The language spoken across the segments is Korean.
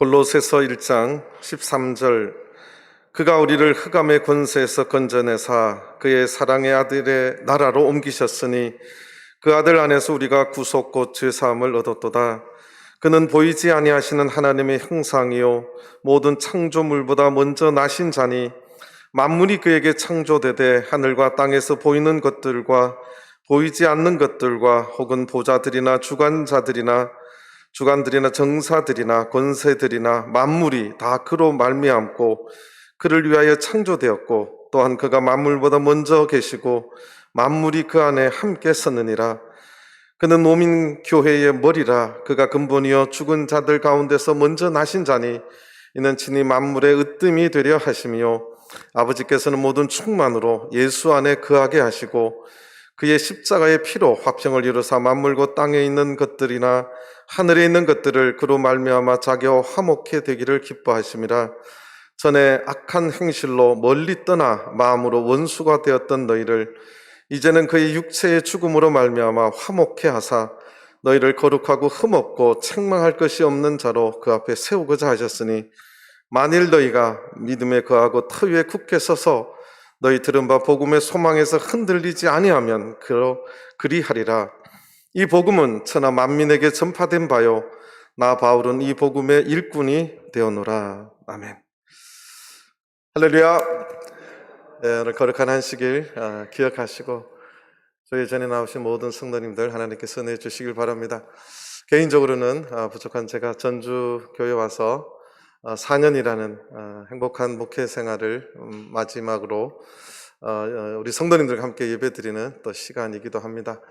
골로새서 1장 13절 그가 우리를 흑암의 권세에서 건져내사 그의 사랑의 아들의 나라로 옮기셨으니 그 아들 안에서 우리가 구속 곧 죄사함을 얻었도다. 그는 보이지 아니하시는 하나님의 형상이요 모든 창조물보다 먼저 나신 자니 만물이 그에게 창조되되 하늘과 땅에서 보이는 것들과 보이지 않는 것들과 혹은 보좌들이나 주관들이나 정사들이나 권세들이나 만물이 다 그로 말미암고 그를 위하여 창조되었고 또한 그가 만물보다 먼저 계시고 만물이 그 안에 함께 섰느니라. 그는 몸인 교회의 머리라. 그가 근본이여 죽은 자들 가운데서 먼저 나신 자니 이는 친히 만물의 으뜸이 되려 하심이요 아버지께서는 모든 충만으로 예수 안에 거하게 하시고 그의 십자가의 피로 화평을 이루사 만물과 땅에 있는 것들이나 하늘에 있는 것들을 그로 말미암아 자기와 화목해 되기를 기뻐하심이라. 전에 악한 행실로 멀리 떠나 마음으로 원수가 되었던 너희를 이제는 그의 육체의 죽음으로 말미암아 화목해 하사 너희를 거룩하고 흠없고 책망할 것이 없는 자로 그 앞에 세우고자 하셨으니 만일 너희가 믿음에 거하고 터 위에 굳게 서서 너희 들은 바 복음의 소망에서 흔들리지 아니하면 그리하리라. 이 복음은 천하 만민에게 전파된 바요 나 바울은 이 복음의 일꾼이 되었노라. 아멘. 할렐루야. 오늘 거룩한 안식일 기억하시고 저희 전에 나오신 모든 성도님들 하나님께서 은혜 주시길 바랍니다. 개인적으로는 부족한 제가 전주 교회 와서 4년이라는 행복한 목회 생활을 마지막으로 우리 성도님들과 함께 예배드리는 또 시간이기도 합니다.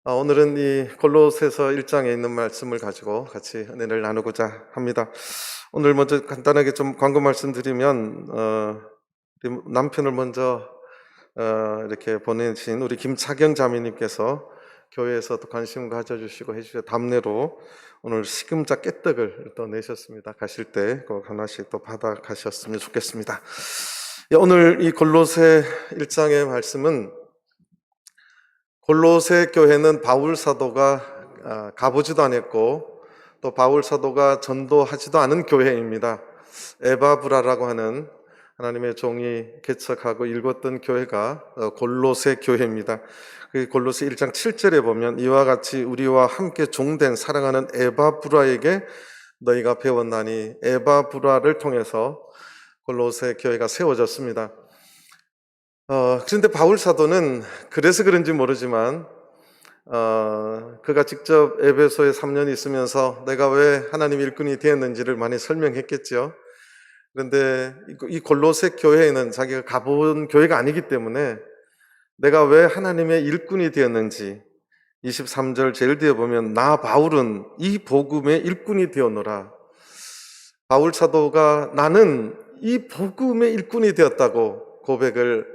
오늘은 이 골로새서 1장에 있는 말씀을 가지고 같이 은혜를 나누고자 합니다. 오늘 먼저 간단하게 좀 광고 말씀드리면 우리 남편을 먼저 이렇게 보내신 우리 김차경 자매님께서 교회에서 또 관심 가져주시고 해주셔서 답례로 오늘 시금자 깨떡을 또 내셨습니다. 가실 때 꼭 하나씩 또 받아 가셨으면 좋겠습니다. 오늘 이 골로새 1장의 말씀은 골로새 교회는 바울 사도가 가보지도 않았고 또 바울 사도가 전도하지도 않은 교회입니다. 에바브라라고 하는 하나님의 종이 개척하고 읽었던 교회가 골로새 교회입니다. 그 골로새 1장 7절에 보면 이와 같이 우리와 함께 종된 사랑하는 에바브라에게 너희가 배웠나니 에바브라를 통해서 골로새 교회가 세워졌습니다. 그런데 바울 사도는 그래서 그런지 모르지만 그가 직접 에베소에 3년 있으면서 내가 왜 하나님의 일꾼이 되었는지를 많이 설명했겠죠. 그런데 이 골로새 교회에는 자기가 가본 교회가 아니기 때문에 내가 왜 하나님의 일꾼이 되었는지 23절 제일 뒤에 보면 나 바울은 이 복음의 일꾼이 되었노라. 바울 사도가 나는 이 복음의 일꾼이 되었다고 고백을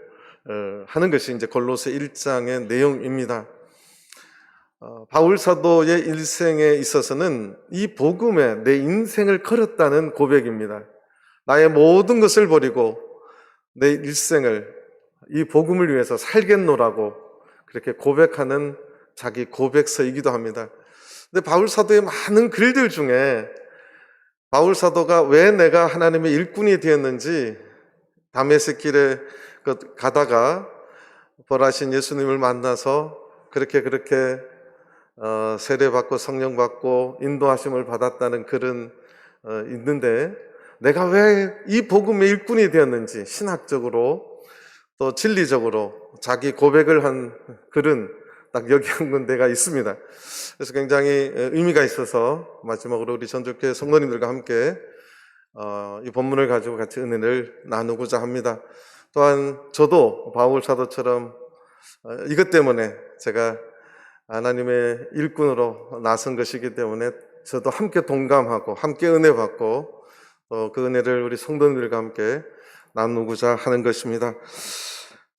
하는 것이 이제 골로새 1장의 내용입니다. 바울 사도의 일생에 있어서는 이 복음에 내 인생을 걸었다는 고백입니다. 나의 모든 것을 버리고 내 일생을 이 복음을 위해서 살겠노라고 그렇게 고백하는 자기 고백서이기도 합니다. 근데 바울 사도의 많은 글들 중에 바울 사도가 왜 내가 하나님의 일꾼이 되었는지 다메섹 길에 가다가 벌하신 예수님을 만나서 그렇게 세례받고 성령받고 인도하심을 받았다는 글은 있는데 내가 왜 이 복음의 일꾼이 되었는지 신학적으로 또 진리적으로 자기 고백을 한 글은 딱 여기 한 군데가 있습니다. 그래서 굉장히 의미가 있어서 마지막으로 우리 전주교회 성도님들과 함께 이 본문을 가지고 같이 은혜를 나누고자 합니다. 또한 저도 바울 사도처럼 이것 때문에 제가 하나님의 일꾼으로 나선 것이기 때문에 저도 함께 동감하고 함께 은혜 받고 그 은혜를 우리 성도님들과 함께 나누고자 하는 것입니다.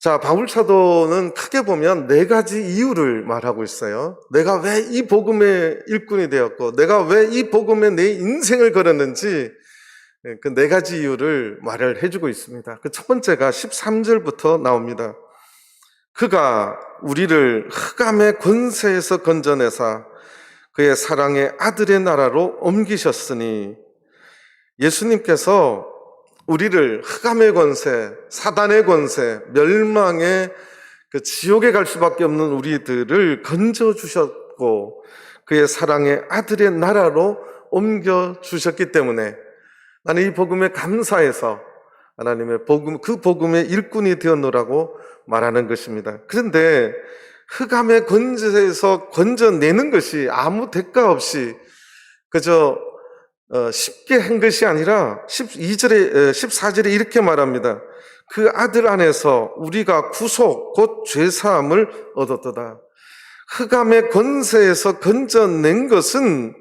자, 바울 사도는 크게 보면 4가지 이유를 말하고 있어요. 내가 왜 이 복음의 일꾼이 되었고 내가 왜 이 복음에 내 인생을 걸었는지 그 4가지 이유를 말을 해주고 있습니다. 그 첫 번째가 13절부터 나옵니다. 그가 우리를 흑암의 권세에서 건져내사 그의 사랑의 아들의 나라로 옮기셨으니 예수님께서 우리를 흑암의 권세, 사단의 권세, 멸망의 그 지옥에 갈 수밖에 없는 우리들을 건져주셨고 그의 사랑의 아들의 나라로 옮겨주셨기 때문에 나는 이 복음에 감사해서 하나님의 복음, 그 복음의 일꾼이 되었노라고 말하는 것입니다. 그런데 흑암의 권세에서 건져내는 것이 아무 대가 없이 그저 쉽게 한 것이 아니라 14절에 이렇게 말합니다. 그 아들 안에서 우리가 구속 곧 죄사함을 얻었도다. 흑암의 권세에서 건져낸 것은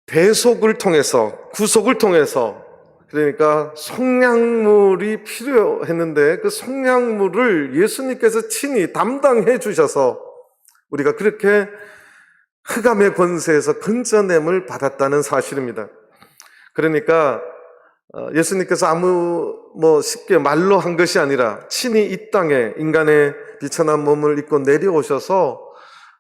대속을 통해서, 구속을 통해서, 그러니까 속량물이 필요했는데 그 속량물을 예수님께서 친히 담당해 주셔서 우리가 그렇게 흑암의 권세에서 건져냄을 받았다는 사실입니다. 그러니까 예수님께서 쉽게 말로 한 것이 아니라 친히 이 땅에 인간의 비천한 몸을 입고 내려오셔서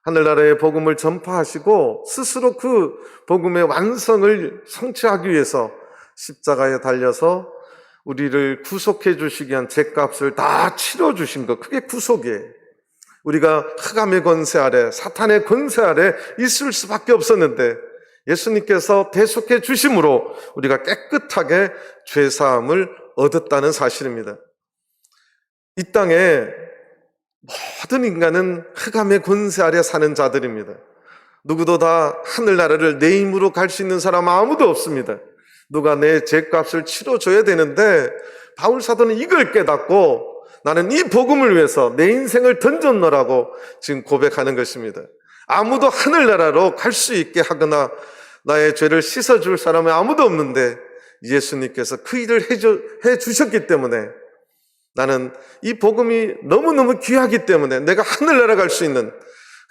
하늘나라의 복음을 전파하시고 스스로 그 복음의 완성을 성취하기 위해서 십자가에 달려서 우리를 구속해 주시기 위한 죄값을 다 치러 주신 것, 그게 구속이에요. 우리가 흑암의 권세 아래, 사탄의 권세 아래 있을 수밖에 없었는데 예수님께서 대속해 주심으로 우리가 깨끗하게 죄사함을 얻었다는 사실입니다. 이 땅에 모든 인간은 흑암의 권세 아래 사는 자들입니다. 누구도 다 하늘나라를 내 힘으로 갈 수 있는 사람 아무도 없습니다. 누가 내 죄값을 치러줘야 되는데 바울 사도는 이걸 깨닫고 나는 이 복음을 위해서 내 인생을 던졌노라고 지금 고백하는 것입니다. 아무도 하늘나라로 갈 수 있게 하거나 나의 죄를 씻어줄 사람은 아무도 없는데 예수님께서 그 일을 해주셨기 때문에 나는 이 복음이 너무너무 귀하기 때문에 내가 하늘나라 갈 수 있는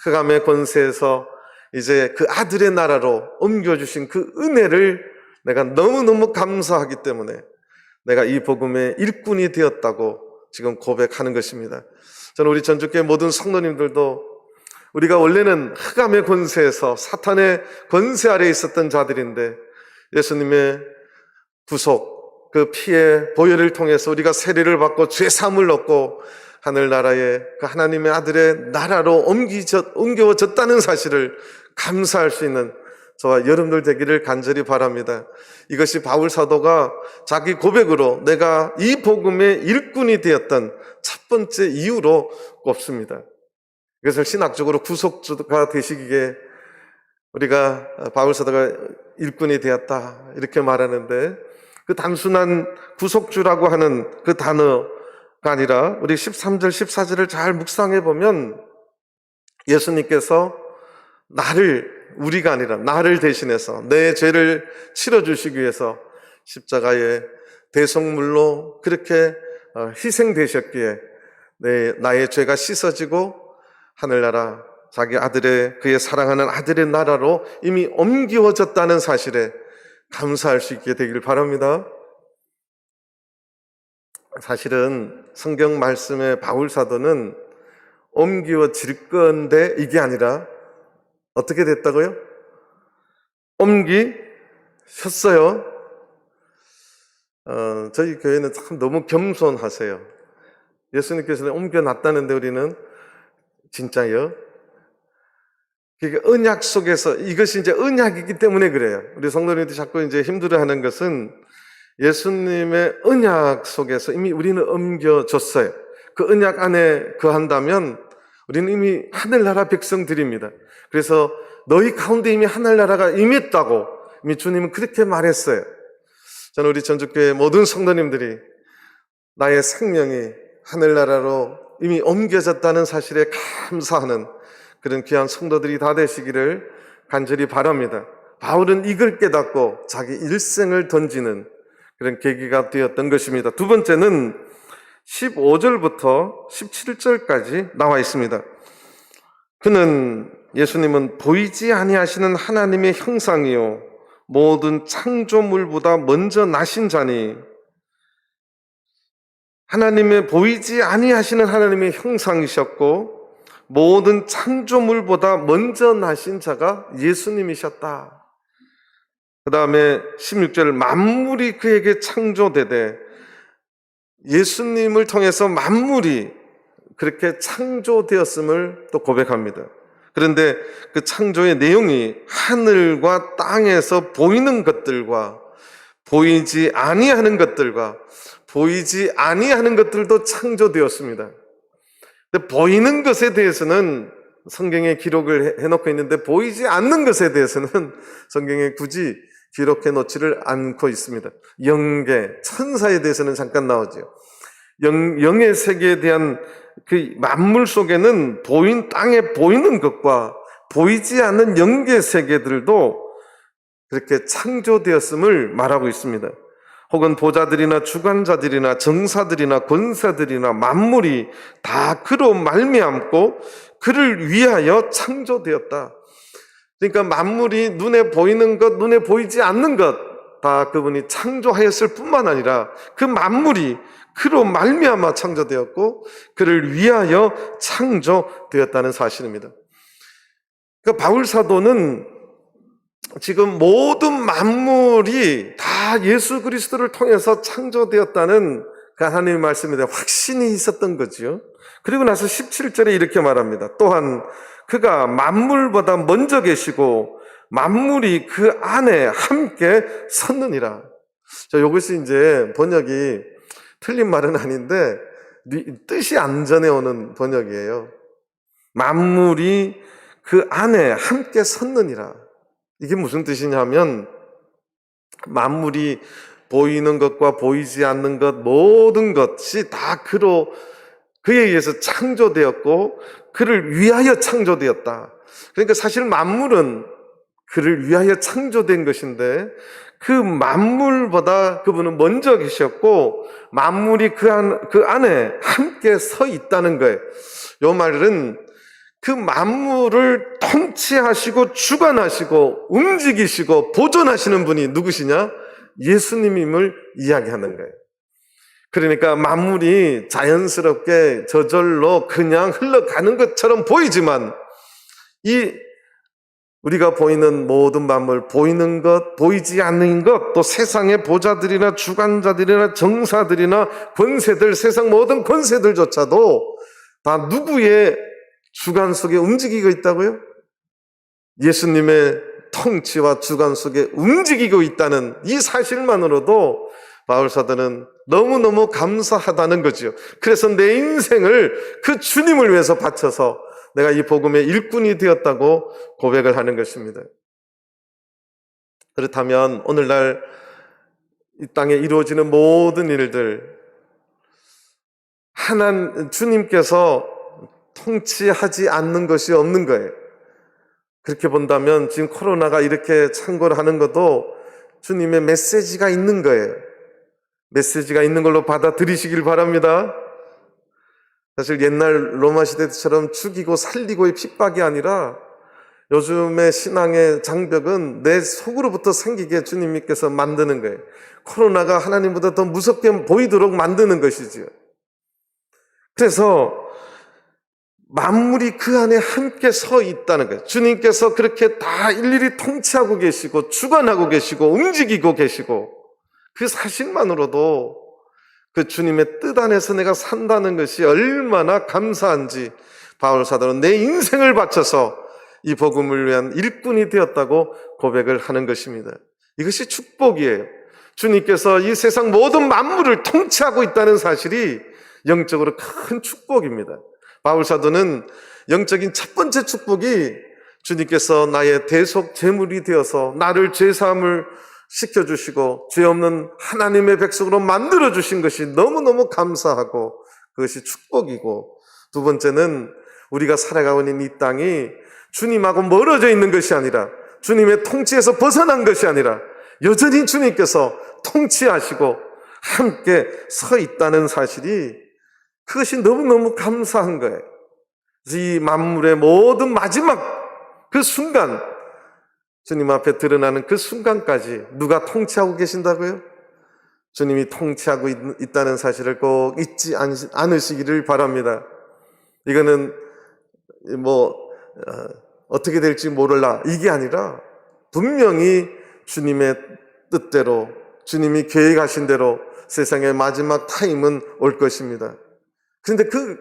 흑암의 권세에서 이제 그 아들의 나라로 옮겨주신 그 은혜를 내가 너무너무 감사하기 때문에 내가 이 복음의 일꾼이 되었다고 지금 고백하는 것입니다. 저는 우리 전주교회 모든 성도님들도 우리가 원래는 흑암의 권세에서 사탄의 권세 아래에 있었던 자들인데 예수님의 구속, 그 피의 보혈을 통해서 우리가 세례를 받고 죄사함을 얻고 하늘나라의 그 하나님의 아들의 나라로 옮겨졌다는 사실을 감사할 수 있는 저와 여러분들 되기를 간절히 바랍니다. 이것이 바울 사도가 자기 고백으로 내가 이 복음의 일꾼이 되었던 첫 번째 이유로 꼽습니다. 이것을 신학적으로 구속주가 되시기에 우리가 바울 사도가 일꾼이 되었다 이렇게 말하는데 그 단순한 구속주라고 하는 그 단어가 아니라 우리 13절 14절을 잘 묵상해 보면 예수님께서 우리가 아니라 나를 대신해서 내 죄를 치러주시기 위해서 십자가에 대속물로 그렇게 희생되셨기에 나의 죄가 씻어지고 하늘나라 자기 그의 사랑하는 아들의 나라로 이미 옮겨졌다는 사실에 감사할 수 있게 되길 바랍니다. 사실은 성경 말씀의 바울 사도는 옮겨질 건데 이게 아니라 어떻게 됐다고요? 옮기셨어요. 저희 교회는 참 너무 겸손하세요. 예수님께서는 옮겨놨다는데 우리는 진짜요? 그게 언약 속에서 이것이 이제 언약이기 때문에 그래요. 우리 성도님들이 자꾸 이제 힘들어하는 것은 예수님의 언약 속에서 이미 우리는 옮겨졌어요. 그 언약 안에 거한다면 우리는 이미 하늘나라 백성들입니다. 그래서 너희 가운데 이미 하늘나라가 임했다고 이미 주님은 그렇게 말했어요. 저는 우리 전주교회 모든 성도님들이 나의 생명이 하늘나라로 이미 옮겨졌다는 사실에 감사하는 그런 귀한 성도들이 다 되시기를 간절히 바랍니다. 바울은 이걸 깨닫고 자기 일생을 던지는 그런 계기가 되었던 것입니다. 두 번째는 15절부터 17절까지 나와 있습니다. 예수님은 보이지 아니하시는 하나님의 형상이요 모든 창조물보다 먼저 나신 자니 하나님의 보이지 아니하시는 하나님의 형상이셨고 모든 창조물보다 먼저 나신 자가 예수님이셨다. 그 다음에 16절 만물이 그에게 창조되되, 예수님을 통해서 만물이 그렇게 창조되었음을 또 고백합니다. 그런데 그 창조의 내용이 하늘과 땅에서 보이는 것들과 보이지 아니하는 것들과 보이지 아니하는 것들도 창조되었습니다. 근데 보이는 것에 대해서는 성경에 기록을 해놓고 있는데 보이지 않는 것에 대해서는 성경에 굳이 기록해 놓지를 않고 있습니다. 영계, 천사에 대해서는 잠깐 나오죠. 영의 세계에 대한 그 만물 속에는 땅에 보이는 것과 보이지 않는 영계 세계들도 그렇게 창조되었음을 말하고 있습니다. 혹은 보좌들이나 주관자들이나 정사들이나 권세들이나 만물이 다 그로 말미암고 그를 위하여 창조되었다. 그러니까 만물이 눈에 보이는 것, 눈에 보이지 않는 것 다 그분이 창조하였을 뿐만 아니라 그 만물이 그로 말미암아 창조되었고 그를 위하여 창조되었다는 사실입니다. 그러니까 바울 사도는 지금 모든 만물이 다 예수 그리스도를 통해서 창조되었다는 그 하나님의 말씀에 대한 확신이 있었던 거죠. 그리고 나서 17절에 이렇게 말합니다. 또한 그가 만물보다 먼저 계시고 만물이 그 안에 함께 섰느니라. 자, 이것이 이제 번역이 틀린 말은 아닌데 뜻이 안 전해오는 번역이에요. 만물이 그 안에 함께 섰느니라. 이게 무슨 뜻이냐면 만물이 보이는 것과 보이지 않는 것 모든 것이 다 그에 의해서 창조되었고 그를 위하여 창조되었다. 그러니까 사실 만물은 그를 위하여 창조된 것인데 그 만물보다 그분은 먼저 계셨고 만물이 그 안에 함께 서 있다는 거예요. 이 말은 그 만물을 통치하시고 주관하시고 움직이시고 보존하시는 분이 누구시냐? 예수님임을 이야기하는 거예요. 그러니까 만물이 자연스럽게 저절로 그냥 흘러가는 것처럼 보이지만 우리가 보이는 모든 만물, 보이는 것, 보이지 않는 것, 또 세상의 보좌들이나 주관자들이나 정사들이나 권세들, 세상 모든 권세들조차도 다 누구의 주관 속에 움직이고 있다고요? 예수님의 통치와 주관 속에 움직이고 있다는 이 사실만으로도 바울 사도는 너무너무 감사하다는 거죠. 그래서 내 인생을 그 주님을 위해서 바쳐서 내가 이 복음의 일꾼이 되었다고 고백을 하는 것입니다. 그렇다면 오늘날 이 땅에 이루어지는 모든 일들 주님께서 통치하지 않는 것이 없는 거예요. 그렇게 본다면 지금 코로나가 이렇게 창궐 하는 것도 주님의 메시지가 있는 거예요. 메시지가 있는 걸로 받아들이시길 바랍니다. 사실 옛날 로마 시대처럼 죽이고 살리고의 핍박이 아니라 요즘의 신앙의 장벽은 내 속으로부터 생기게 주님께서 만드는 거예요. 코로나가 하나님보다 더 무섭게 보이도록 만드는 것이지요. 그래서 만물이 그 안에 함께 서 있다는 거예요. 주님께서 그렇게 다 일일이 통치하고 계시고 주관하고 계시고 움직이고 계시고 그 사실만으로도 그 주님의 뜻 안에서 내가 산다는 것이 얼마나 감사한지 바울 사도는 내 인생을 바쳐서 이 복음을 위한 일꾼이 되었다고 고백을 하는 것입니다. 이것이 축복이에요. 주님께서 이 세상 모든 만물을 통치하고 있다는 사실이 영적으로 큰 축복입니다. 바울 사도는 영적인 첫 번째 축복이 주님께서 나의 대속 제물이 되어서 나를 죄사함을 시켜주시고 죄 없는 하나님의 백성으로 만들어주신 것이 너무너무 감사하고 그것이 축복이고, 두 번째는 우리가 살아가고 있는 이 땅이 주님하고 멀어져 있는 것이 아니라 주님의 통치에서 벗어난 것이 아니라 여전히 주님께서 통치하시고 함께 서 있다는 사실이 그것이 너무너무 감사한 거예요. 그래서 이 만물의 모든 마지막 그 순간, 주님 앞에 드러나는 그 순간까지 누가 통치하고 계신다고요? 주님이 통치하고 있다는 사실을 꼭 잊지 않으시기를 바랍니다. 이거는 어떻게 될지 모를라 이게 아니라 분명히 주님의 뜻대로, 주님이 계획하신 대로 세상의 마지막 타임은 올 것입니다. 그런데 그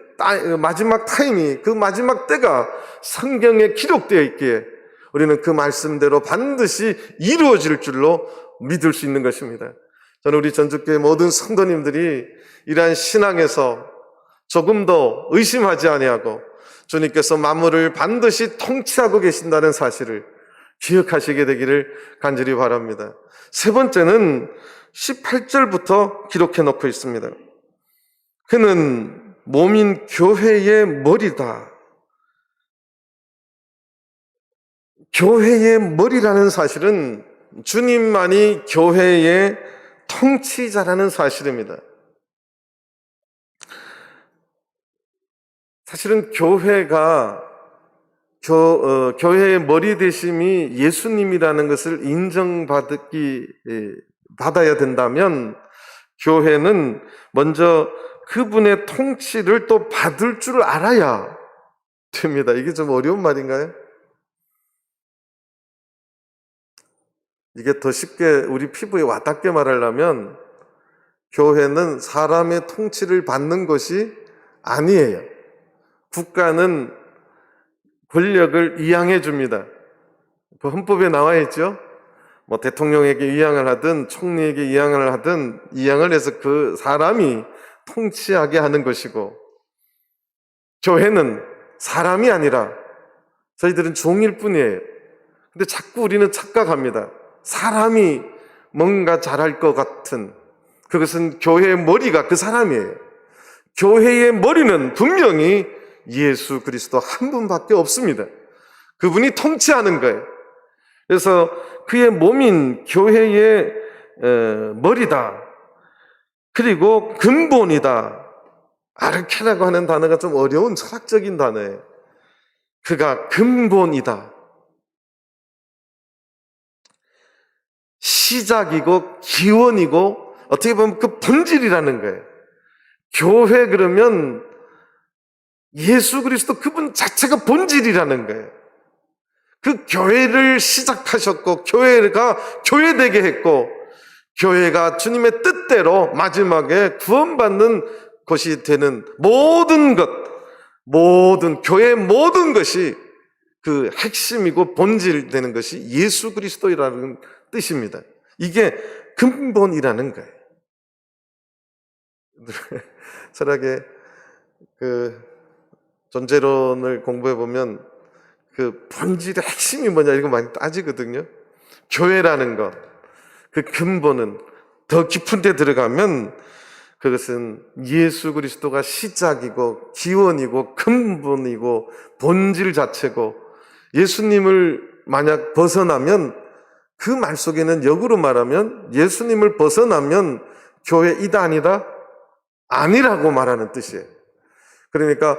마지막 타임이, 그 마지막 때가 성경에 기록되어 있기에 우리는 그 말씀대로 반드시 이루어질 줄로 믿을 수 있는 것입니다. 저는 우리 전주교회 모든 성도님들이 이러한 신앙에서 조금 더 의심하지 아니하고 주님께서 만물을 반드시 통치하고 계신다는 사실을 기억하시게 되기를 간절히 바랍니다. 세 번째는 18절부터 기록해 놓고 있습니다. 그는 몸인 교회의 머리다. 교회의 머리라는 사실은 주님만이 교회의 통치자라는 사실입니다. 사실은 교회의 머리 되심이 예수님이라는 것을 받아야 된다면 교회는 먼저 그분의 통치를 또 받을 줄 알아야 됩니다. 이게 좀 어려운 말인가요? 이게 더 쉽게 우리 피부에 와닿게 말하려면 교회는 사람의 통치를 받는 것이 아니에요. 국가는 권력을 이양해 줍니다. 그 헌법에 나와 있죠. 뭐 대통령에게 이양을 하든 총리에게 이양을 하든 이양을 해서 그 사람이 통치하게 하는 것이고, 교회는 사람이 아니라 저희들은 종일 뿐이에요. 근데 자꾸 우리는 착각합니다. 사람이 뭔가 잘할 것 같은, 그것은 교회의 머리가 그 사람이에요. 교회의 머리는 분명히 예수 그리스도 한 분밖에 없습니다. 그분이 통치하는 거예요. 그래서 그의 몸인 교회의 머리다. 그리고 근본이다. 아르케라고 하는 단어가 좀 어려운 철학적인 단어예요. 그가 근본이다. 시작이고 기원이고 어떻게 보면 그 본질이라는 거예요. 교회 그러면 예수 그리스도 그분 자체가 본질이라는 거예요. 그 교회를 시작하셨고 교회가 교회되게 했고 교회가 주님의 뜻대로 마지막에 구원받는 것이 되는 모든 교회의 모든 것이 그 핵심이고 본질 되는 것이 예수 그리스도라는 뜻입니다. 이게 근본이라는 거예요. 철학의 그 존재론을 공부해 보면 그 본질의 핵심이 뭐냐 이거 많이 따지거든요. 교회라는 것, 그 근본은 더 깊은 데 들어가면 그것은 예수 그리스도가 시작이고 기원이고 근본이고 본질 자체고, 예수님을 만약 벗어나면 그 말 속에는 역으로 말하면 예수님을 벗어나면 교회이다 아니다? 아니라고 말하는 뜻이에요. 그러니까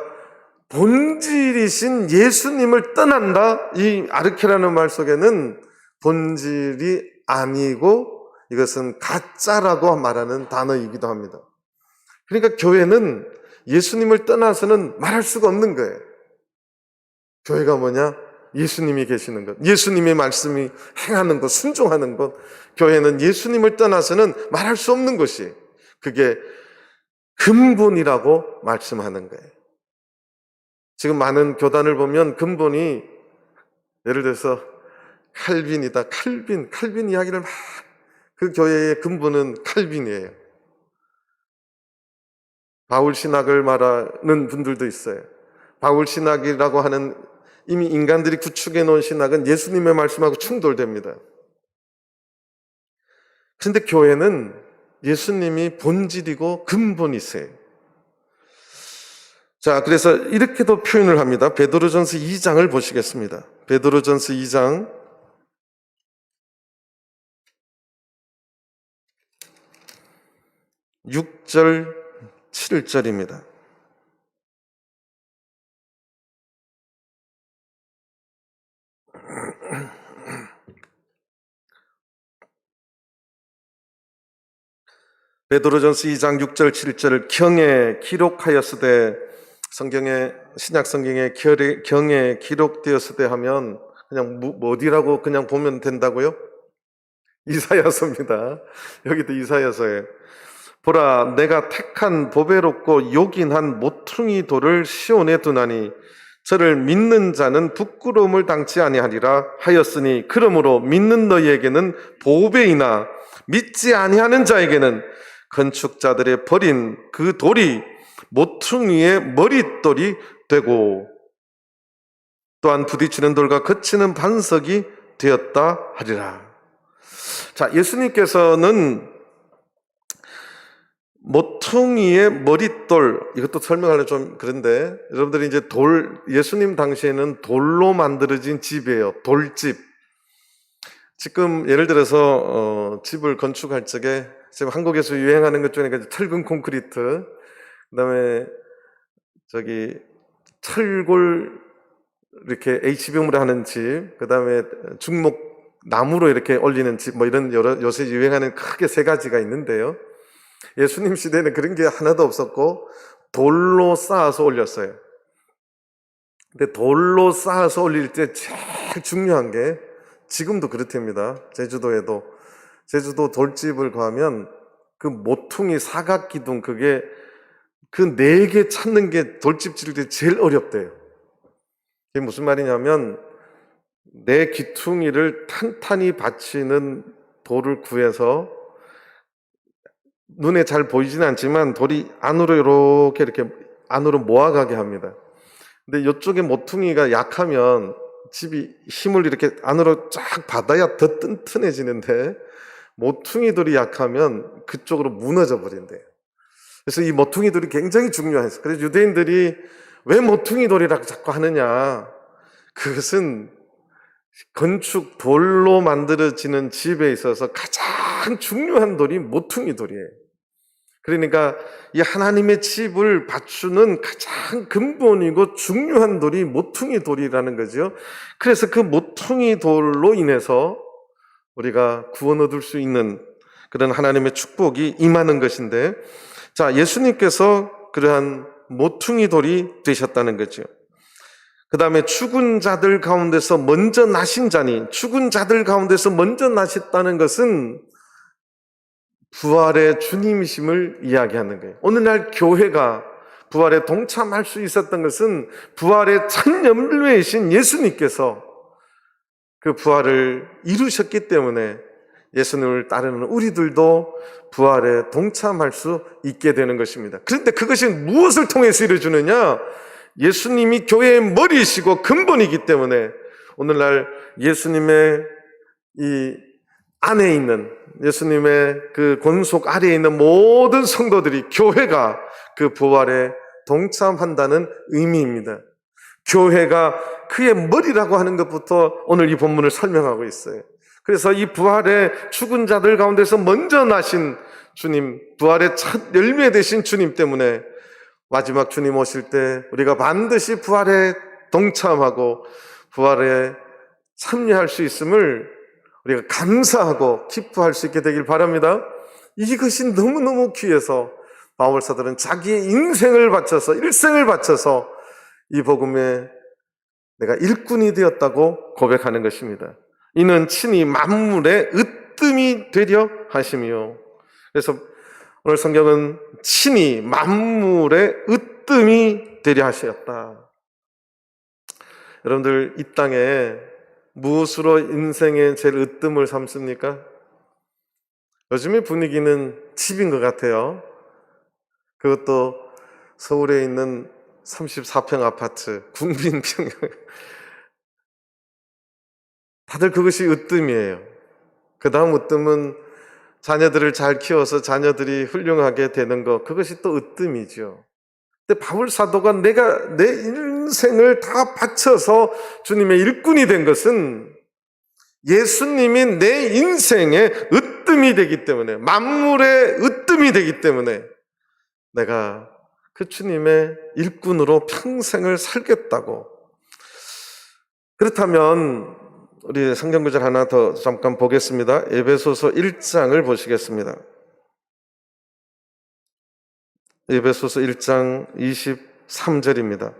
본질이신 예수님을 떠난다, 이 아르케라는 말 속에는 본질이 아니고 이것은 가짜라고 말하는 단어이기도 합니다. 그러니까 교회는 예수님을 떠나서는 말할 수가 없는 거예요. 교회가 뭐냐? 예수님이 계시는 것, 예수님의 말씀이 행하는 것, 순종하는 것. 교회는 예수님을 떠나서는 말할 수 없는 것이, 그게 근본이라고 말씀하는 거예요. 지금 많은 교단을 보면 근본이 예를 들어서 칼빈이다, 칼빈 이야기를 막, 그 교회의 근본은 칼빈이에요. 바울 신학을 말하는 분들도 있어요. 바울 신학이라고 하는 이미 인간들이 구축해 놓은 신학은 예수님의 말씀하고 충돌됩니다. 그런데 교회는 예수님이 본질이고 근본이세요. 자, 그래서 이렇게도 표현을 합니다. 베드로전서 2장을 보시겠습니다. 베드로전서 2장 6절 7절입니다. 베드로전서 2장 6절 7절을 경에 기록하였으되, 성경에, 신약 성경에 경에 기록되었으되 하면 그냥 어디라고 그냥 보면 된다고요? 이사야서입니다. 여기도 이사야서에 보라, 내가 택한 보배롭고 요긴한 모퉁이 돌을 시온에 두나니 저를 믿는 자는 부끄러움을 당치 아니하리라 하였으니, 그러므로 믿는 너희에게는 보배이나 믿지 아니하는 자에게는 건축자들의 버린 그 돌이 모퉁이의 머릿돌이 되고 또한 부딪히는 돌과 거치는 반석이 되었다 하리라. 자, 예수님께서는 모퉁이의 머릿돌, 이것도 설명하려 좀 그런데, 여러분들이 이제 예수님 당시에는 돌로 만들어진 집이에요. 돌집. 지금 예를 들어서 집을 건축할 적에 지금 한국에서 유행하는 것 중에 철근 콘크리트, 그다음에 철골 이렇게 H병으로 하는 집, 그다음에 중목 나무로 이렇게 올리는 집, 뭐 이런 요새 유행하는 크게 세 가지가 있는데요. 예수님 시대에는 그런 게 하나도 없었고 돌로 쌓아서 올렸어요. 근데 돌로 쌓아서 올릴 때 제일 중요한 게, 지금도 그렇답니다. 제주도 돌집을 가면 그 모퉁이 사각기둥, 그게 그 4개 찾는 게 돌집 지을 때 제일 어렵대요. 이게 무슨 말이냐면, 내 귀퉁이를 탄탄히 받치는 돌을 구해서, 눈에 잘 보이지는 않지만 돌이 안으로 이렇게 안으로 모아가게 합니다. 근데 이쪽에 모퉁이가 약하면 집이 힘을 이렇게 안으로 쫙 받아야 더 튼튼해지는데, 모퉁이 돌이 약하면 그쪽으로 무너져 버린대요. 그래서 이 모퉁이 돌이 굉장히 중요해서, 그래서 유대인들이 왜 모퉁이 돌이라고 자꾸 하느냐, 그것은 건축 돌로 만들어지는 집에 있어서 가장 중요한 돌이 모퉁이 돌이에요. 그러니까 이 하나님의 집을 갖추는 가장 근본이고 중요한 돌이 모퉁이 돌이라는 거죠. 그래서 그 모퉁이 돌로 인해서 우리가 구원 얻을 수 있는 그런 하나님의 축복이 임하는 것인데, 자, 예수님께서 그러한 모퉁이 돌이 되셨다는 거죠. 그 다음에 죽은 자들 가운데서 먼저 나신 자니, 죽은 자들 가운데서 먼저 나셨다는 것은 부활의 주님이심을 이야기하는 거예요. 오늘날 교회가 부활에 동참할 수 있었던 것은 부활의 첫 열매이신 예수님께서 그 부활을 이루셨기 때문에 예수님을 따르는 우리들도 부활에 동참할 수 있게 되는 것입니다. 그런데 그것이 무엇을 통해서 이루어지느냐? 예수님이 교회의 머리이시고 근본이기 때문에 오늘날 예수님의 이 안에 있는, 예수님의 그 권속 아래에 있는 모든 성도들이, 교회가 그 부활에 동참한다는 의미입니다. 교회가 그의 머리라고 하는 것부터 오늘 이 본문을 설명하고 있어요. 그래서 이 부활의 죽은 자들 가운데서 먼저 나신 주님, 부활의 첫 열매 되신 주님 때문에 마지막 주님 오실 때 우리가 반드시 부활에 동참하고 부활에 참여할 수 있음을 우리가 감사하고 기뻐할 수 있게 되길 바랍니다. 이것이 너무너무 귀해서 바울사도는 자기의 인생을 바쳐서, 일생을 바쳐서 이 복음에 내가 일꾼이 되었다고 고백하는 것입니다. 이는 친히 만물의 으뜸이 되려 하심이요. 그래서 오늘 성경은 친히 만물의 으뜸이 되려 하셨다. 여러분들, 이 땅에 무엇으로 인생의 제일 으뜸을 삼습니까? 요즘의 분위기는 집인 것 같아요. 그것도 서울에 있는 34평 아파트, 국민평형. 다들 그것이 으뜸이에요. 그 다음 으뜸은 자녀들을 잘 키워서 자녀들이 훌륭하게 되는 것, 그것이 또 으뜸이죠. 근데 바울 사도가 내가 내 인생을 다 바쳐서 주님의 일꾼이 된 것은 예수님이 내 인생의 으뜸이 되기 때문에, 만물의 으뜸이 되기 때문에 내가 그 주님의 일꾼으로 평생을 살겠다고. 그렇다면 우리 성경 구절 하나 더 잠깐 보겠습니다. 에베소서 1장을 보시겠습니다. 에베소서 1장 23절입니다.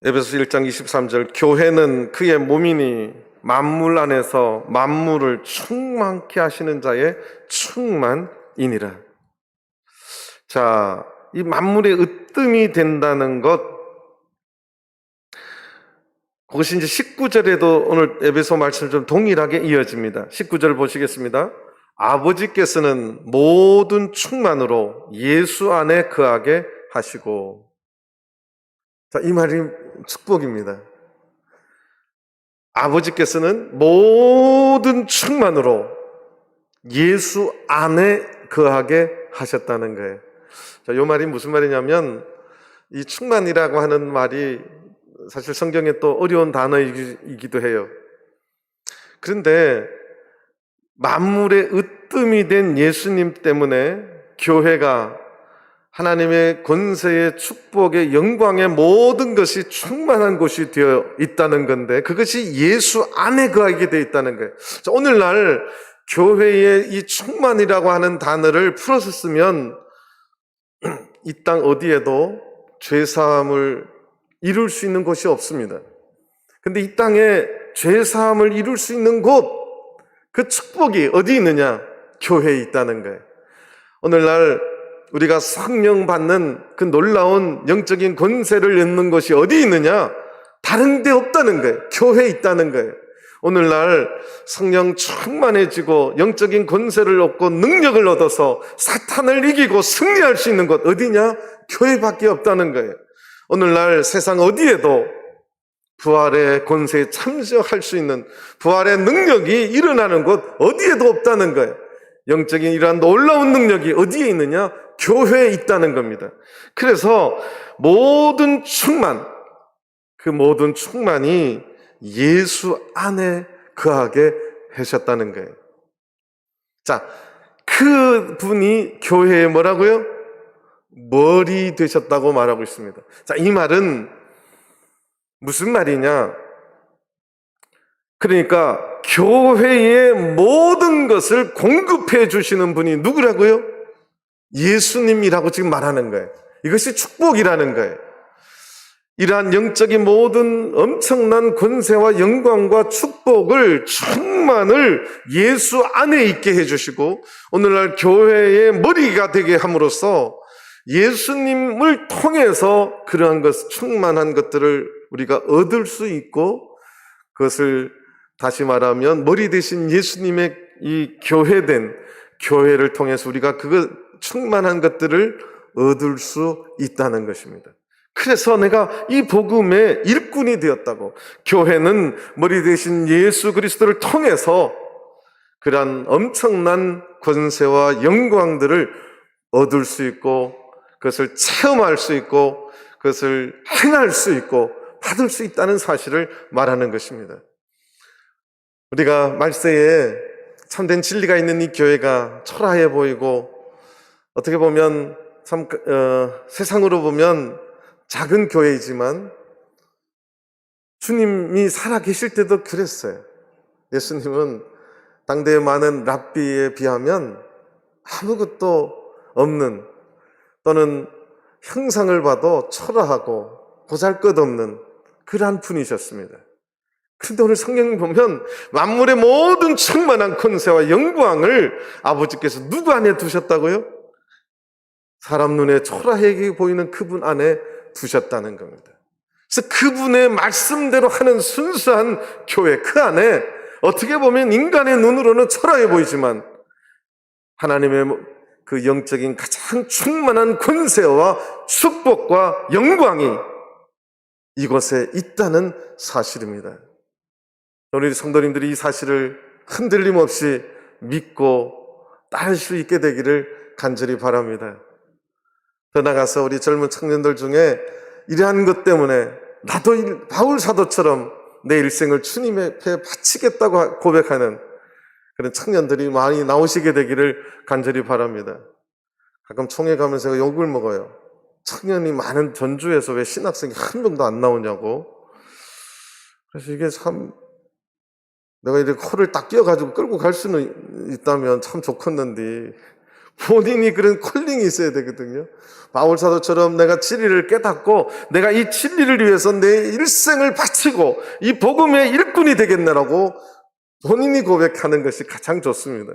에베소서 1장 23절 교회는 그의 몸이니 만물 안에서 만물을 충만케 하시는 자의 충만이니라. 자, 이 만물의 으뜸이 된다는 것, 그것이 이제 19절에도 오늘 에베소 말씀 좀 동일하게 이어집니다. 19절 보시겠습니다. 아버지께서는 모든 충만으로 예수 안에 거하게 하시고. 자, 이 말이 축복입니다. 아버지께서는 모든 충만으로 예수 안에 거하게 하셨다는 거예요. 자, 이 말이 무슨 말이냐면, 이 충만이라고 하는 말이 사실 성경에 또 어려운 단어이기도 해요. 그런데 만물의 으뜸이 된 예수님 때문에 교회가 하나님의 권세의 축복의 영광의 모든 것이 충만한 곳이 되어 있다는 건데, 그것이 예수 안에 거하게 되어 있다는 거예요. 자, 오늘날 교회의 이 충만이라고 하는 단어를 풀어서 쓰면 이 땅 어디에도 죄사함을 이룰 수 있는 곳이 없습니다. 근데 이 땅에 죄사함을 이룰 수 있는 곳, 그 축복이 어디 있느냐? 교회에 있다는 거예요. 오늘날 우리가 성령 받는 그 놀라운 영적인 권세를 얻는 것이 어디 있느냐? 다른 데 없다는 거예요. 교회에 있다는 거예요. 오늘날 성령 충만해지고 영적인 권세를 얻고 능력을 얻어서 사탄을 이기고 승리할 수 있는 곳 어디냐? 교회밖에 없다는 거예요. 오늘날 세상 어디에도 부활의 권세에 참여할 수 있는 부활의 능력이 일어나는 곳 어디에도 없다는 거예요. 영적인 이러한 놀라운 능력이 어디에 있느냐? 교회에 있다는 겁니다. 그래서 모든 충만, 그 모든 충만이 예수 안에 거하게 하셨다는 거예요. 자, 그 분이 교회에 뭐라고요? 머리 되셨다고 말하고 있습니다. 자, 이 말은 무슨 말이냐? 그러니까 교회의 모든 것을 공급해 주시는 분이 누구라고요? 예수님이라고 지금 말하는 거예요. 이것이 축복이라는 거예요. 이러한 영적인 모든 엄청난 권세와 영광과 축복을 충만을 예수 안에 있게 해주시고 오늘날 교회의 머리가 되게 함으로써 예수님을 통해서 그러한 것, 충만한 것들을 우리가 얻을 수 있고 그것을 다시 말하면 머리 대신 예수님의 이 교회된 교회를 통해서 우리가 그거 충만한 것들을 얻을 수 있다는 것입니다. 그래서 내가 이 복음의 일꾼이 되었다고, 교회는 머리 대신 예수 그리스도를 통해서 그러한 엄청난 권세와 영광들을 얻을 수 있고 그것을 체험할 수 있고 그것을 행할 수 있고 받을 수 있다는 사실을 말하는 것입니다. 우리가 말세에 참된 진리가 있는 이 교회가 초라해 보이고 어떻게 보면 참 세상으로 보면 작은 교회이지만 주님이 살아계실 때도 그랬어요. 예수님은 당대의 많은 랍비에 비하면 아무것도 없는, 또는 형상을 봐도 초라하고 보잘것없는 그러한 분이셨습니다. 그런데 오늘 성경 보면 만물의 모든 충만한 권세와 영광을 아버지께서 누구 안에 두셨다고요? 사람 눈에 초라하게 보이는 그분 안에 두셨다는 겁니다. 그래서 그분의 말씀대로 하는 순수한 교회, 그 안에 어떻게 보면 인간의 눈으로는 초라해 보이지만 하나님의 그 영적인 가장 충만한 권세와 축복과 영광이 이곳에 있다는 사실입니다. 우리 성도님들이 이 사실을 흔들림 없이 믿고 따를 수 있게 되기를 간절히 바랍니다. 더 나아가서 우리 젊은 청년들 중에 이러한 것 때문에 나도 바울 사도처럼 내 일생을 주님 앞에 바치겠다고 고백하는 그런 청년들이 많이 나오시게 되기를 간절히 바랍니다. 가끔 총회 가면서 욕을 먹어요. 청년이 많은 전주에서 왜 신학생이 한 명도 안 나오냐고. 그래서 이게 참, 내가 이렇게 코를 딱 끼워가지고 끌고 갈 수는 있다면 참 좋겠는데 본인이 그런 콜링이 있어야 되거든요. 바울 사도처럼 내가 진리를 깨닫고 내가 이 진리를 위해서 내 일생을 바치고 이 복음의 일꾼이 되겠네라고 본인이 고백하는 것이 가장 좋습니다.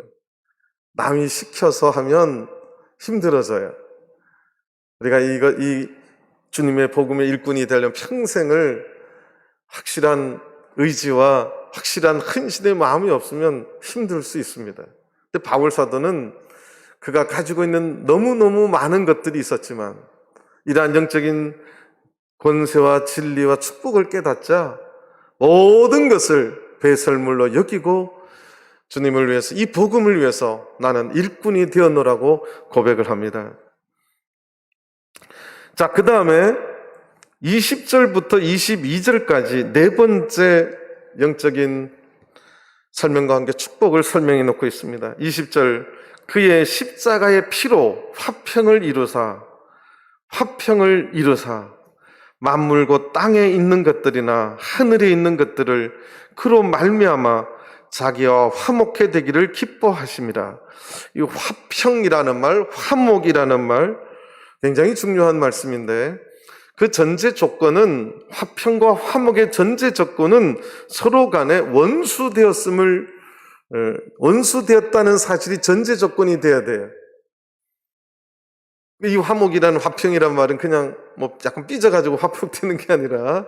남이 시켜서 하면 힘들어져요. 우리가 이 주님의 복음의 일꾼이 되려면 평생을 확실한 의지와 확실한 헌신의 마음이 없으면 힘들 수 있습니다. 근데 바울 사도는 그가 가지고 있는 너무너무 많은 것들이 있었지만 이러한 영적인 권세와 진리와 축복을 깨닫자 모든 것을 배설물로 여기고 주님을 위해서, 이 복음을 위해서 나는 일꾼이 되었노라고 고백을 합니다. 자, 그 다음에 20절부터 22절까지 네 번째 영적인 설명과 함께 축복을 설명해 놓고 있습니다. 20절, 그의 십자가의 피로 화평을 이루사 만물 곧 땅에 있는 것들이나 하늘에 있는 것들을 그로 말미암아 자기와 화목해 되기를 기뻐하심이라. 이 화평이라는 말, 화목이라는 말 굉장히 중요한 말씀인데 그 전제 조건은, 화평과 화목의 전제 조건은 서로 간에 원수되었다는 사실이 전제 조건이 돼야 돼요. 이 화목이라는, 화평이라는 말은 그냥 약간 삐져가지고 화평되는 게 아니라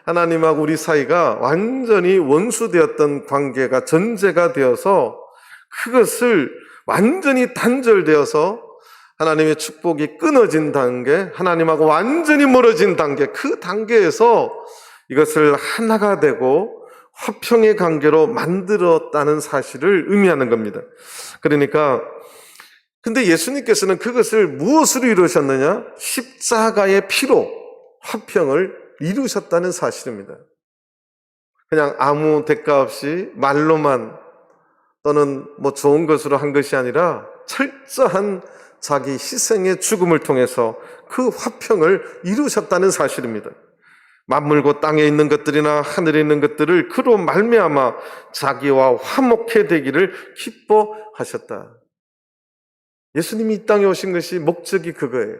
하나님하고 우리 사이가 완전히 원수되었던 관계가 전제가 되어서 그것을 완전히 단절되어서 하나님의 축복이 끊어진 단계, 하나님하고 완전히 멀어진 단계, 그 단계에서 이것을 하나가 되고 화평의 관계로 만들었다는 사실을 의미하는 겁니다. 그러니까 근데 예수님께서는 그것을 무엇으로 이루셨느냐? 십자가의 피로 화평을 이루셨다는 사실입니다. 그냥 아무 대가 없이 말로만 또는 좋은 것으로 한 것이 아니라 철저한 자기 희생의 죽음을 통해서 그 화평을 이루셨다는 사실입니다. 만물고 땅에 있는 것들이나 하늘에 있는 것들을 그로 말미암아 자기와 화목해 되기를 기뻐하셨다. 예수님이 이 땅에 오신 것이 목적이 그거예요.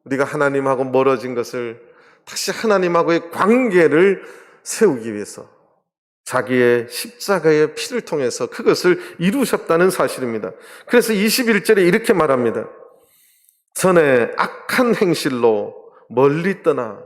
우리가 하나님하고 멀어진 것을 다시 하나님하고의 관계를 세우기 위해서 자기의 십자가의 피를 통해서 그것을 이루셨다는 사실입니다. 그래서 21절에 이렇게 말합니다. 전에 악한 행실로 멀리 떠나.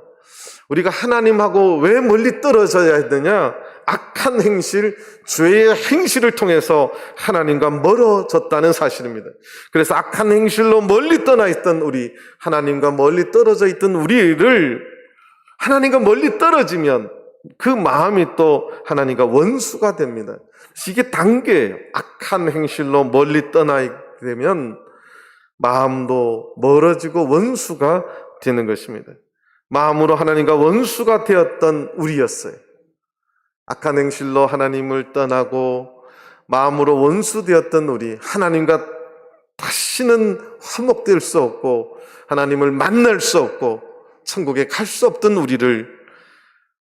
우리가 하나님하고 왜 멀리 떨어져야 했느냐? 악한 행실, 죄의 행실을 통해서 하나님과 멀어졌다는 사실입니다. 그래서 악한 행실로 멀리 떠나 있던 우리, 하나님과 멀리 떨어져 있던 우리를 하나님과 멀리 떨어지면 그 마음이 또 하나님과 원수가 됩니다. 이게 단계예요. 악한 행실로 멀리 떠나 되면 마음도 멀어지고 원수가 되는 것입니다. 마음으로 하나님과 원수가 되었던 우리였어요. 악한 행실로 하나님을 떠나고 마음으로 원수되었던 우리, 하나님과 다시는 화목될 수 없고 하나님을 만날 수 없고 천국에 갈 수 없던 우리를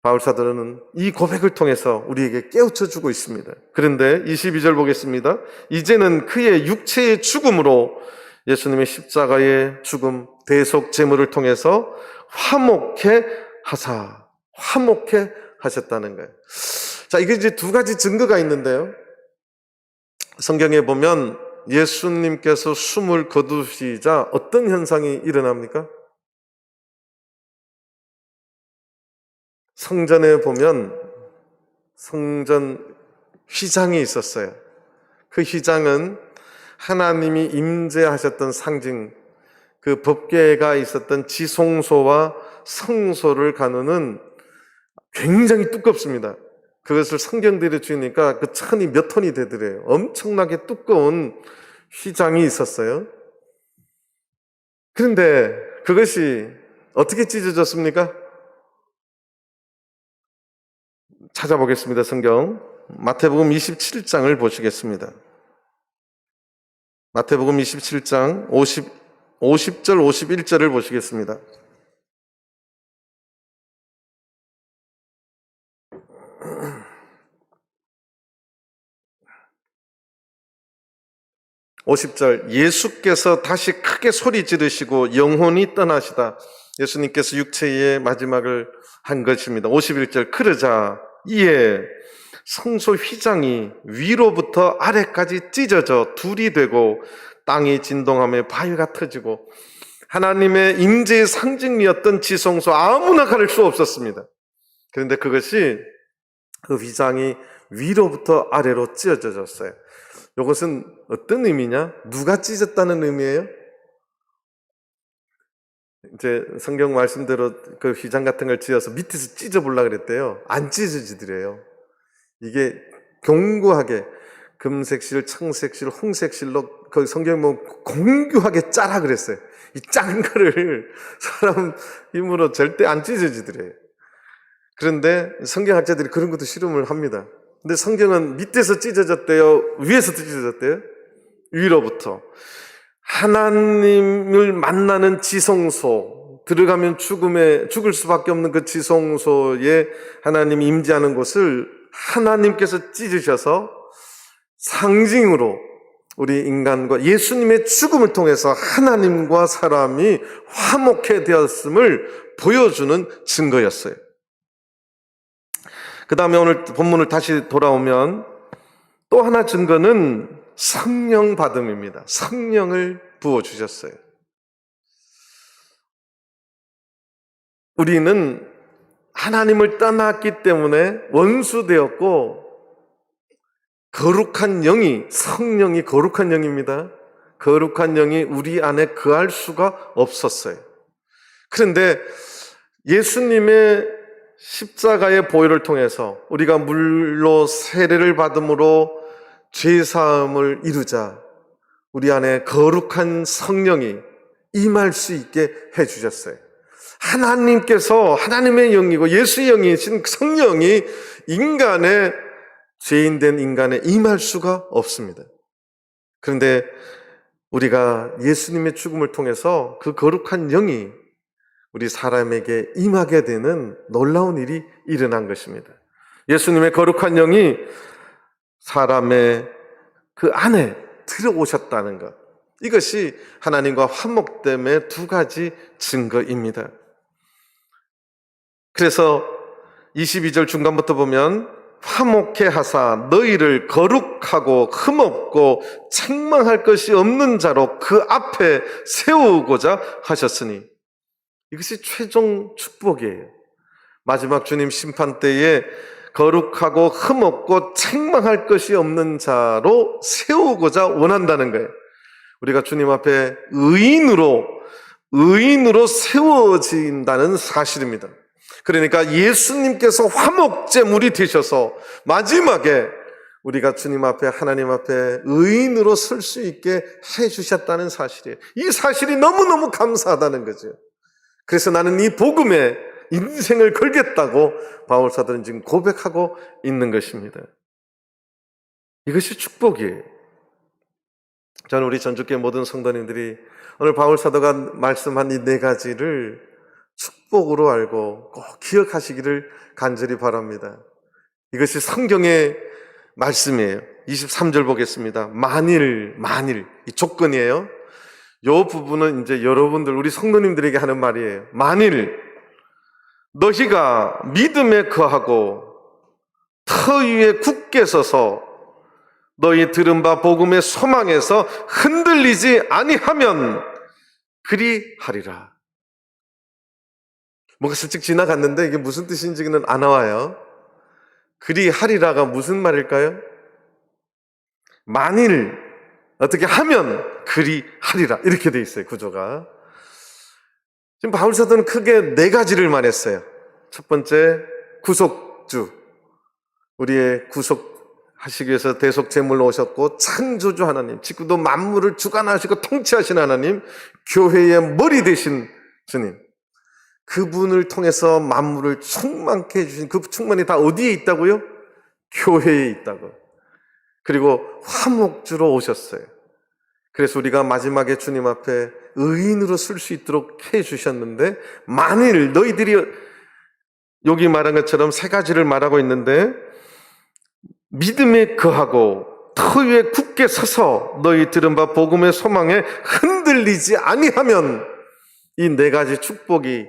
바울 사도는 이 고백을 통해서 우리에게 깨우쳐 주고 있습니다. 그런데 22절 보겠습니다. 이제는 그의 육체의 죽음으로, 예수님의 십자가의 죽음, 대속 제물을 통해서 화목해 하셨다는 거예요. 자, 이게 이제 두 가지 증거가 있는데요. 성경에 보면 예수님께서 숨을 거두시자 어떤 현상이 일어납니까? 성전에 보면 성전 휘장이 있었어요. 그 휘장은 하나님이 임재하셨던 상징, 그 법궤가 있었던 지성소와 성소를 가누는 굉장히 두껍습니다. 그것을 성경들이 주니까 그 천이 몇 톤이 되더래요. 엄청나게 두꺼운 휘장이 있었어요. 그런데 그것이 어떻게 찢어졌습니까? 찾아보겠습니다. 성경 마태복음 27장을 보시겠습니다. 마태복음 27장 50절 51절을 보시겠습니다. 50절 예수께서 다시 크게 소리 지르시고 영혼이 떠나시다. 예수님께서 육체의 마지막을 한 것입니다. 51절 그러자 이에 성소 휘장이 위로부터 아래까지 찢어져 둘이 되고 땅이 진동하며 바위가 터지고 하나님의 임재의 상징이었던 지성소 아무나 가릴 수 없었습니다. 그런데 그것이 그 휘장이 위로부터 아래로 찢어졌어요. 이것은 어떤 의미냐? 누가 찢었다는 의미예요? 이제 성경 말씀대로 그 휘장 같은 걸 지어서 밑에서 찢어보려고 그랬대요. 안 찢어지더래요. 이게 견고하게 금색실, 청색실, 홍색실로 그 성경에 보면 공교하게 짜라 그랬어요. 이 짠 거를 사람 힘으로 절대 안 찢어지더래요. 그런데 성경학자들이 그런 것도 실험을 합니다. 근데 성경은 밑에서 찢어졌대요? 위에서 찢어졌대요? 위로부터. 하나님을 만나는 지성소, 들어가면 죽을 수밖에 없는 그 지성소에 하나님이 임재하는 곳을 하나님께서 찢으셔서 상징으로 우리 인간과 예수님의 죽음을 통해서 하나님과 사람이 화목해 되었음을 보여주는 증거였어요. 그 다음에 오늘 본문을 다시 돌아오면 또 하나 증거는 성령 받음입니다. 성령을 부어주셨어요. 우리는 하나님을 떠났기 때문에 원수되었고 거룩한 영이, 성령이 거룩한 영입니다. 거룩한 영이 우리 안에 거할 수가 없었어요. 그런데 예수님의 십자가의 보혈을 통해서 우리가 물로 세례를 받음으로 죄사함을 이루자 우리 안에 거룩한 성령이 임할 수 있게 해주셨어요. 하나님께서 하나님의 영이고 예수의 영이신 성령이 인간의 죄인된 인간에 임할 수가 없습니다. 그런데 우리가 예수님의 죽음을 통해서 그 거룩한 영이 우리 사람에게 임하게 되는 놀라운 일이 일어난 것입니다. 예수님의 거룩한 영이 사람의 그 안에 들어오셨다는 것, 이것이 하나님과 화목됨의 두 가지 증거입니다. 그래서 22절 중간부터 보면 화목해 하사 너희를 거룩하고 흠없고 책망할 것이 없는 자로 그 앞에 세우고자 하셨으니, 이것이 최종 축복이에요. 마지막 주님 심판 때에 거룩하고 흠없고 책망할 것이 없는 자로 세우고자 원한다는 거예요. 우리가 주님 앞에 의인으로 세워진다는 사실입니다. 그러니까 예수님께서 화목제물이 되셔서 마지막에 우리가 주님 앞에, 하나님 앞에 의인으로 설 수 있게 해주셨다는 사실이에요. 이 사실이 너무너무 감사하다는 거죠. 그래서 나는 이 복음에 인생을 걸겠다고 바울사도는 지금 고백하고 있는 것입니다. 이것이 축복이에요. 저는 우리 전주교회 모든 성도님들이 오늘 바울사도가 말씀한 이 네 가지를 축복으로 알고 꼭 기억하시기를 간절히 바랍니다. 이것이 성경의 말씀이에요. 23절 보겠습니다. 만일, 이 조건이에요. 이 부분은 이제 여러분들, 우리 성도님들에게 하는 말이에요. 만일 너희가 믿음에 거하고 터 위에 굳게 서서 너희 들은 바 복음의 소망에서 흔들리지 아니하면 그리하리라. 뭔가 슬쩍 지나갔는데 이게 무슨 뜻인지는 안 나와요. 그리하리라가 무슨 말일까요? 만일 어떻게 하면 그리하리라, 이렇게 돼 있어요, 구조가. 지금 바울사도는 크게 네 가지를 말했어요. 첫 번째, 구속주. 우리의 구속하시기 위해서 대속제물로 오셨고 창조주 하나님, 지금도 만물을 주관하시고 통치하신 하나님, 교회의 머리 되신 주님, 그분을 통해서 만물을 충만케 해주신 그 충만이 다 어디에 있다고요? 교회에 있다고. 그리고 화목주로 오셨어요. 그래서 우리가 마지막에 주님 앞에 의인으로 쓸 수 있도록 해주셨는데, 만일 너희들이, 여기 말한 것처럼 세 가지를 말하고 있는데, 믿음에 거하고 터 위에 굳게 서서 너희 들은 바 복음의 소망에 흔들리지 아니하면 이 네 가지 축복이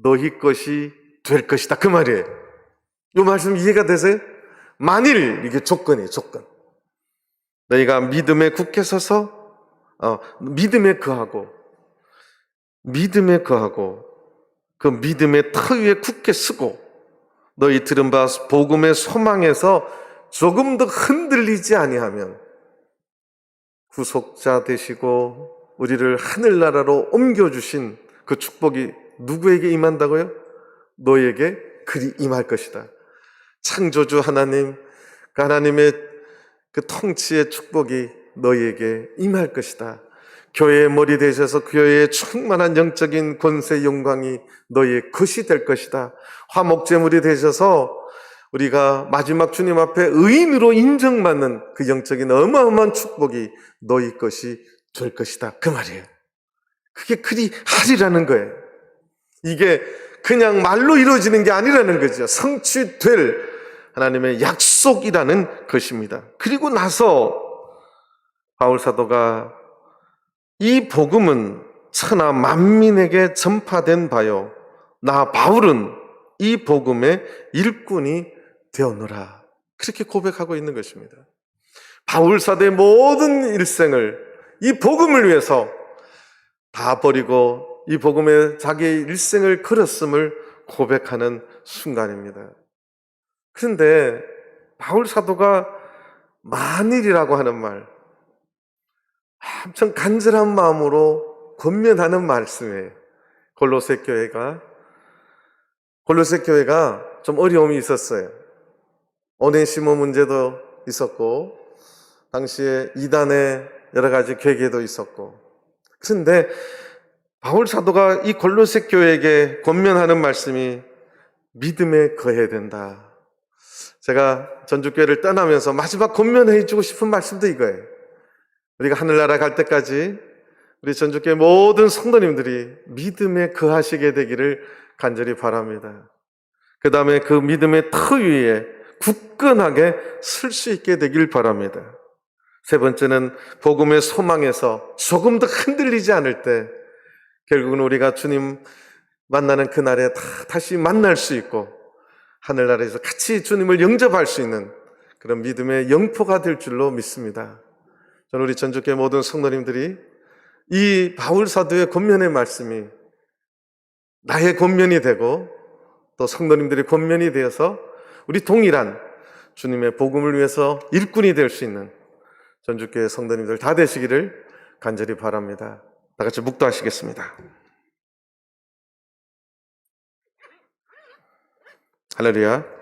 너희 것이 될 것이다, 그 말이에요. 이 말씀 이해가 되세요? 만일, 이게 조건이에요, 조건. 너희가 믿음에 굳게 서서 믿음에 거하고 그 믿음의 터 위에 굳게 서고 너희 들은 바 복음의 소망에서 조금 더 흔들리지 아니하면 구속자 되시고 우리를 하늘나라로 옮겨주신 그 축복이 누구에게 임한다고요? 너에게 그리 임할 것이다. 창조주 하나님, 그 하나님의 그 통치의 축복이 너희에게 임할 것이다. 교회의 머리 되셔서 교회의 충만한 영적인 권세 영광이 너희의 것이 될 것이다. 화목제물이 되셔서 우리가 마지막 주님 앞에 의인으로 인정받는 그 영적인 어마어마한 축복이 너희 것이 될 것이다, 그 말이에요. 그게 그리 하리라는 거예요. 이게 그냥 말로 이루어지는 게 아니라는 거죠. 성취될 하나님의 약속이라는 것입니다. 그리고 나서 바울 사도가 이 복음은 천하 만민에게 전파된 바요 나 바울은 이 복음의 일꾼이 되었노라, 그렇게 고백하고 있는 것입니다. 바울 사도의 모든 일생을 이 복음을 위해서 다 버리고 이 복음에 자기의 일생을 걸었음을 고백하는 순간입니다. 그런데 바울 사도가 만일이라고 하는 말, 엄청 간절한 마음으로 권면하는 말씀이에요. 골로새 교회가 좀 어려움이 있었어요. 오네시모 문제도 있었고 당시에 이단의 여러 가지 괴계도 있었고, 그런데 바울 사도가 이 골로새 교회에게 권면하는 말씀이 믿음에 거해야 된다. 제가 전주교회를 떠나면서 마지막 권면해 주고 싶은 말씀도 이거예요. 우리가 하늘나라 갈 때까지 우리 전주교회 모든 성도님들이 믿음에 거하시게 되기를 간절히 바랍니다. 그 다음에 그 믿음의 터 위에 굳건하게 설 수 있게 되길 바랍니다. 세 번째는 복음의 소망에서 조금 더 흔들리지 않을 때 결국은 우리가 주님 만나는 그날에 다시 만날 수 있고 하늘나라에서 같이 주님을 영접할 수 있는 그런 믿음의 영포가 될 줄로 믿습니다. 저는 우리 전주교회 모든 성도님들이 이 바울 사도의 권면의 말씀이 나의 권면이 되고 또 성도님들의 권면이 되어서 우리 동일한 주님의 복음을 위해서 일꾼이 될 수 있는 전주교회 성도님들 다 되시기를 간절히 바랍니다. 다 같이 묵도하시겠습니다. 할렐루야.